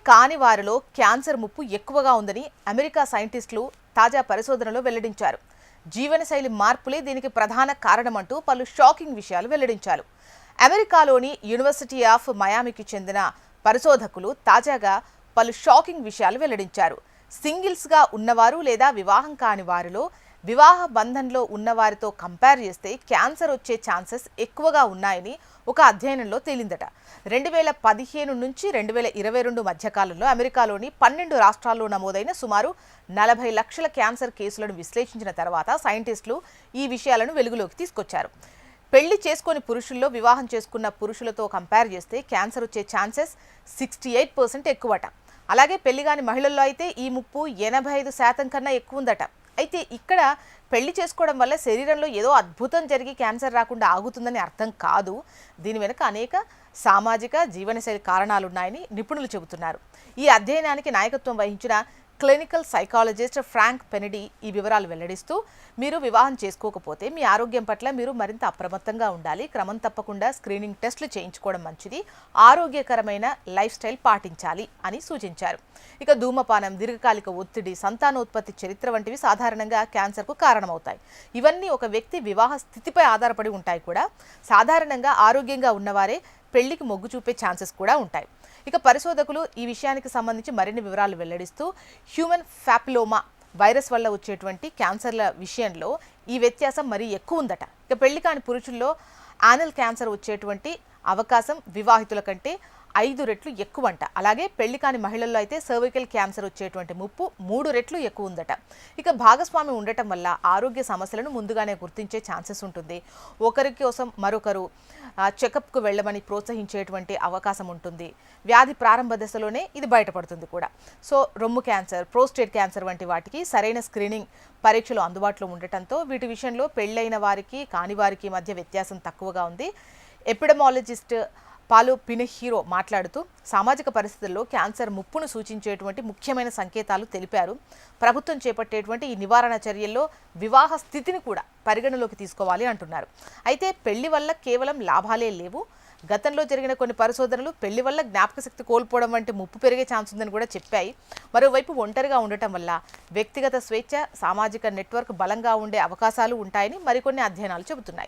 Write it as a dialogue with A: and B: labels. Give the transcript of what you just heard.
A: కాని వారిలో క్యాన్సర్ ముప్పు ఎక్కువగా ఉందని అమెరికా సైంటిస్టులు తాజా పరిశోధనలో వెల్లడించారు. జీవనశైలి మార్పులే దీనికి ప్రధాన కారణమంటూ పలు షాకింగ్ విషయాలు వెల్లడించారు. అమెరికాలోని యూనివర్సిటీ ఆఫ్ మయామికి చెందిన పరిశోధకులు తాజాగా పలు షాకింగ్ విషయాలు వెల్లడించారు. సింగిల్స్గా ఉన్నవారు లేదా వివాహం కాని వారిలో వివాహ బంధంలో ఉన్నవారితో కంపేర్ చేస్తే క్యాన్సర్ వచ్చే ఛాన్సెస్ ఎక్కువగా ఉన్నాయని ఒక అధ్యయనంలో తేలిందట. 2015 నుంచి 2022 మధ్యకాలంలో అమెరికాలోని 12 రాష్ట్రాల్లో నమోదైన సుమారు 40 లక్షల క్యాన్సర్ కేసులను విశ్లేషించిన తర్వాత సైంటిస్టులు ఈ విషయాలను వెలుగులోకి తీసుకొచ్చారు. పెళ్లి చేసుకొని పురుషుల్లో వివాహం చేసుకున్న పురుషులతో కంపేర్ చేస్తే క్యాన్సర్ వచ్చే ఛాన్సెస్ 68% ఎక్కువట. అలాగే పెళ్లిగాని మహిళల్లో అయితే ఈ ముప్పు 85% కన్నా ఎక్కువ ఉందట. అయితే ఇక్కడ పెళ్లి చేసుకోవడం వల్ల శరీరంలో ఏదో అద్భుతం జరిగి క్యాన్సర్ రాకుండా ఆగుతుందని అర్థం కాదు. దీని వెనుక అనేక సామాజిక జీవనశైలి కారణాలున్నాయని నిపుణులు చెబుతున్నారు. ఈ అధ్యయనానికి నాయకత్వం వహించిన క్లినికల్ సైకాలజిస్ట్ ఫ్రాంక్ పెనడీ ఈ వివరాలు వెల్లడిస్తూ, మీరు వివాహం చేసుకోకపోతే మీ ఆరోగ్యం పట్ల మీరు మరింత అప్రమత్తంగా ఉండాలి. క్రమం తప్పకుండా స్క్రీనింగ్ టెస్టులు చేయించుకోవడం మంచిది. ఆరోగ్యకరమైన లైఫ్ స్టైల్ పాటించాలి అని సూచించారు. ఇక ధూమపానం, దీర్ఘకాలిక ఒత్తిడి, సంతానోత్పత్తి చరిత్ర వంటివి సాధారణంగా క్యాన్సర్కు కారణమవుతాయి. ఇవన్నీ ఒక వ్యక్తి వివాహ స్థితిపై ఆధారపడి ఉంటాయి కూడా. సాధారణంగా ఆరోగ్యంగా ఉన్నవారే పెళ్లికి మొగ్గు చూపే ఛాన్సెస్ కూడా ఉంటాయి. ఇక పరిశోధకులు ఈ విషయానికి సంబంధించి మరిన్ని వివరాలు వెల్లడిస్తూ, హ్యూమన్ ప్యాపిలోమా వైరస్ వల్ల వచ్చేటువంటి క్యాన్సర్ల విషయంలో ఈ వ్యత్యాసం మరీ ఎక్కువ ఉందట. ఇక పెళ్లి కాని పురుషుల్లో యానల్ క్యాన్సర్ వచ్చేటువంటి అవకాశం వివాహితుల కంటే 5 రెట్లు ఎక్కువంట. అలాగే పెళ్లి కాని మహిళల్లో అయితే సర్వికల్ క్యాన్సర్ వచ్చేటువంటి ముప్పు 3 రెట్లు ఎక్కువ ఉందట. ఇక భాగస్వామి ఉండటం వల్ల ఆరోగ్య సమస్యలను ముందుగానే గుర్తించే ఛాన్సెస్ ఉంటుంది. ఒకరి కోసం మరొకరు చెకప్కు వెళ్ళమని ప్రోత్సహించేటువంటి అవకాశం ఉంటుంది. వ్యాధి ప్రారంభ దశలోనే ఇది బయటపడుతుంది కూడా. సో రొమ్ము క్యాన్సర్, ప్రోస్టేట్ క్యాన్సర్ వంటి వాటికి సరైన స్క్రీనింగ్ పరీక్షలు అందుబాటులో ఉండటంతో వీటి విషయంలో పెళ్లైన వారికి కాని వారికి మధ్య వ్యత్యాసం తక్కువగా ఉంది. ఎపిడమాలజిస్ట్ పాలో పినెహీరో మాట్లాడుతూ, సామాజిక పరిస్థితుల్లో క్యాన్సర్ ముప్పును సూచించేటువంటి ముఖ్యమైన సంకేతాలు తెలిపారు. ప్రభుత్వం చేపట్టేటువంటి ఈ నివారణ చర్యల్లో వివాహ స్థితిని కూడా పరిగణలోకి తీసుకోవాలి అంటున్నారు. అయితే పెళ్లి వల్ల కేవలం లాభాలే లేవు. గతంలో జరిగిన కొన్ని పరిశోధనలు పెళ్లి వల్ల జ్ఞాపక శక్తి కోల్పోవడం వంటి ముప్పు పెరిగే ఛాన్స్ ఉందని కూడా చెప్పాయి. మరోవైపు ఒంటరిగా ఉండటం వల్ల వ్యక్తిగత స్వేచ్ఛ, సామాజిక నెట్వర్క్ బలంగా ఉండే అవకాశాలు ఉంటాయని మరికొన్ని అధ్యయనాలు చెబుతున్నాయి.